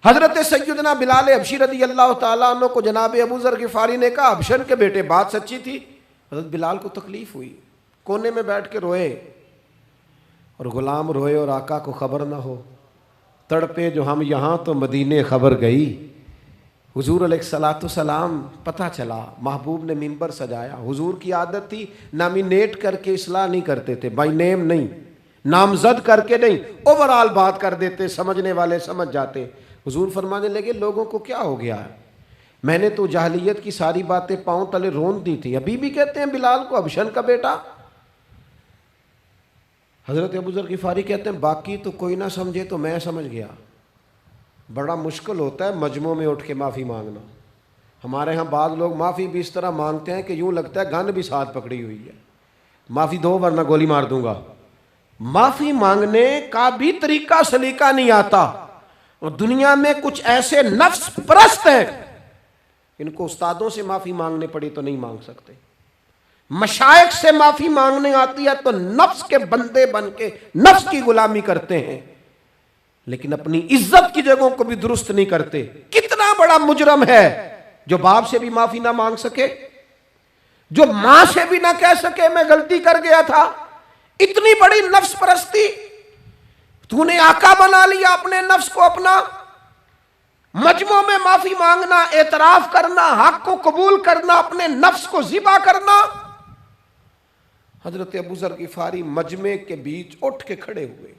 हजरत सैयदना बिलाल हबशी रदी अल्लाह ताला अन्हु को जनाब अबू ज़र गिफ़ारी ने कहा, हबशन के बेटे बात सच्ची थी। हजरत बिलाल को तकलीफ हुई, कोने में बैठ के रोए, और गुलाम रोए और आका को खबर ना हो, तड़पे जो हम यहाँ तो मदीने खबर गई। हुजूर अलैहिस्सलाम पता चला, महबूब ने मिंबर सजाया। हुजूर की आदत थी नॉमिनेट करके इस्लाह नहीं करते थे, बाई नेम नहीं, नामजद करके नहीं, ओवरऑल बात कर देते, समझने वाले समझ जाते। हुजूर फरमाने लगे, लोगों को क्या हो गया है, मैंने तो जाहिलियत की सारी बातें पांव तले रोन दी थी, अभी भी कहते हैं बिलाल को हबशन का बेटा। हजरत अबू ज़र गिफ़ारी कहते हैं, बाकी तो कोई ना समझे तो मैं समझ गया। बड़ा मुश्किल होता है मजमों में उठ के माफ़ी मांगना। हमारे यहाँ बाद लोग माफ़ी भी इस तरह मांगते हैं कि यूँ लगता है गन भी साथ पकड़ी हुई है, माफ़ी दो वरना गोली मार दूंगा। माफ़ी मांगने का भी तरीका सलीका नहीं आता। और दुनिया में कुछ ऐसे नफ्स परस्त हैं, इनको उस्तादों से माफ़ी मांगने पड़ी तो नहीं मांग सकते, मशाइख से माफ़ी मांगने आती है तो नफ्स के बंदे बन के नफ्स की गुलामी करते हैं, लेकिन अपनी इज्जत की जगहों को भी दुरुस्त नहीं करते। कितना बड़ा मुजरम है जो बाप से भी माफी ना मांग सके, जो मां से भी ना कह सके मैं गलती कर गया था। इतनी बड़ी नफ्स परस्ती, तूने आका बना लिया अपने नफ्स को अपना। मजमों में माफी मांगना, एतराफ करना, हक को कबूल करना, अपने नफ्स को जिबा करना। हजरत अबू ज़र गिफ़ारी मजमे के बीच उठ के खड़े हुए,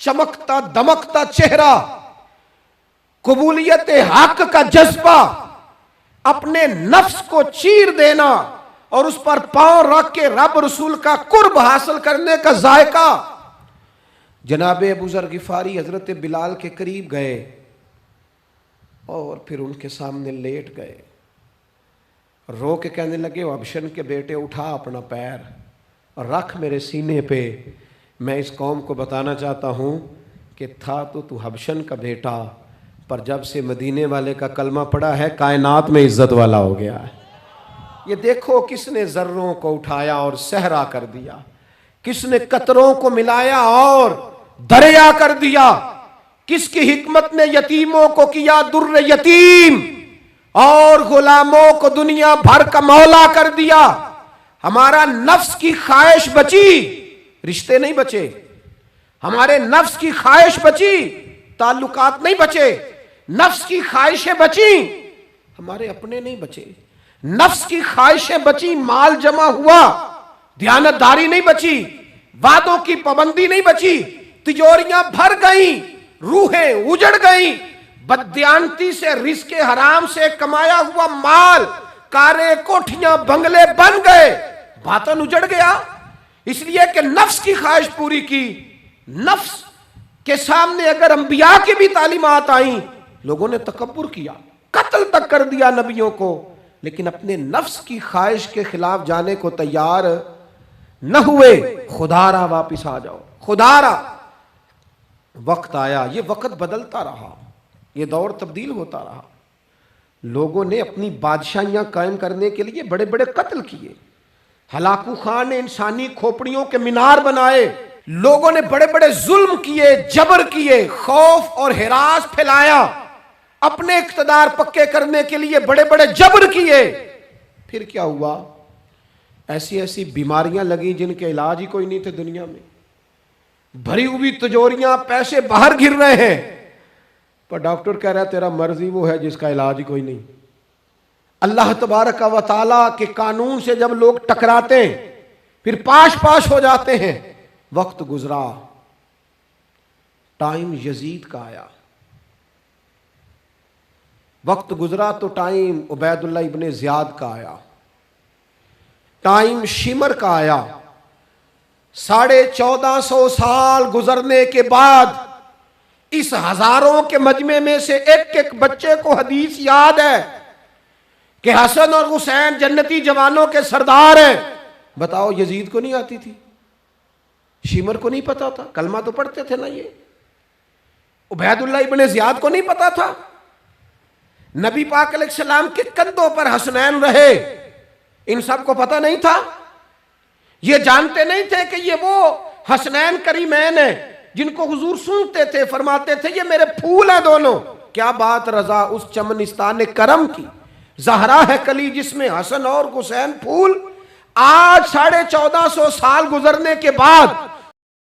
चमकता दमकता चेहरा, कबूलियत हक का जज्बा, अपने नफ्स को चीर देना और उस पर पांव रख के रब रसूल का कुर्ब हासिल करने का जायका। जनाबे अबू ज़र गिफ़ारी हजरत बिलाल के करीब गए और फिर उनके सामने लेट गए, रो के कहने लगे, हबशन के बेटे उठा अपना पैर और रख मेरे सीने पे। मैं इस कौम को बताना चाहता हूँ कि था तो तू हबशन का बेटा, पर जब से मदीने वाले का कलमा पड़ा है कायनात में इज्जत वाला हो गया है। ये देखो किसने ज़र्रों को उठाया और सहरा कर दिया, किसने कतरों को मिलाया और दरिया कर दिया, किसकी हिकमत ने यतीमों को किया दुर्र यतीम और गुलामों को दुनिया भर का मौला कर दिया। हमारा नफ्स की ख्वाहिश बची, रिश्ते नहीं बचे। हमारे नफ्स की ख्वाहिश बची, ताल्लुकात नहीं बचे। नफ्स की ख्वाहिशें बची, हमारे अपने नहीं बचे। नफ्स की ख्वाहिशें बची, माल जमा हुआ, ध्यानदारी नहीं बची, वादों की पाबंदी नहीं बची, तिजोरियां भर गई, रूहें उजड़ गई, बददियानती से रिस्के हराम से कमाया हुआ माल, कारें कोठियां बंगले बन गए, बातन उजड़ गया। इसलिए कि नफ्स की ख्वाहिश पूरी की। नफ्स के सामने अगर अंबिया की भी तालीमात आई, लोगों ने तकब्बुर किया, कत्ल तक कर दिया नबियों को, लेकिन अपने नफ्स की ख्वाहिश के खिलाफ जाने को तैयार न हुए। खुदारा वापिस आ जाओ, खुदारा। वक्त आया, ये वक्त बदलता रहा, ये दौर तब्दील होता रहा। लोगों ने अपनी बादशाहियां कायम करने के लिए बड़े बड़े कत्ल किए। हलाकू खान ने इंसानी खोपड़ियों के मीनार बनाए। लोगों ने बड़े बड़े जुल्म किए, जबर किए, खौफ और हिरास फैलाया, अपने इख्तिदार पक्के करने के लिए बड़े बड़े जबर किए। फिर क्या हुआ? ऐसी ऐसी बीमारियां लगी जिनके इलाज ही कोई नहीं थे दुनिया में। भरी हुई तिजोरियां, पैसे बाहर गिर रहे हैं, पर डॉक्टर कह रहा है तेरा मर्ज ही वो है जिसका इलाज ही कोई नहीं। अल्लाह तबारक व तआला के कानून से जब लोग टकराते हैं फिर पाश पाश हो जाते हैं। वक्त गुजरा, टाइम यजीद का आया। वक्त गुजरा तो टाइम उबैदुल्लाह इब्ने ज़ियाद का आया, टाइम शिमर का आया। 1450 साल गुजरने के बाद इस हजारों के मजमे में से एक एक बच्चे को हदीस याद है कि हसन और हुसैन जन्नती जवानों के सरदार हैं। बताओ, यजीद को नहीं आती थी, शिमर को नहीं पता था, कलमा तो पढ़ते थे ना ये। उबैदुल्लाह इब्ने ज़ियाद को नहीं पता था। नबी पाक अलैहिस्सलाम के कंधों पर हसनैन रहे, इन सब को पता नहीं था। ये जानते नहीं थे कि ये वो हसनैन करीमैन है जिनको हुजूर सुनते थे, फरमाते थे ये मेरे फूल हैं दोनों। क्या बात रजा उस चमनिस्तान करम की, जहरा है कली जिसमें हसन और हुसैन फूल। आज 1450 साल गुजरने के बाद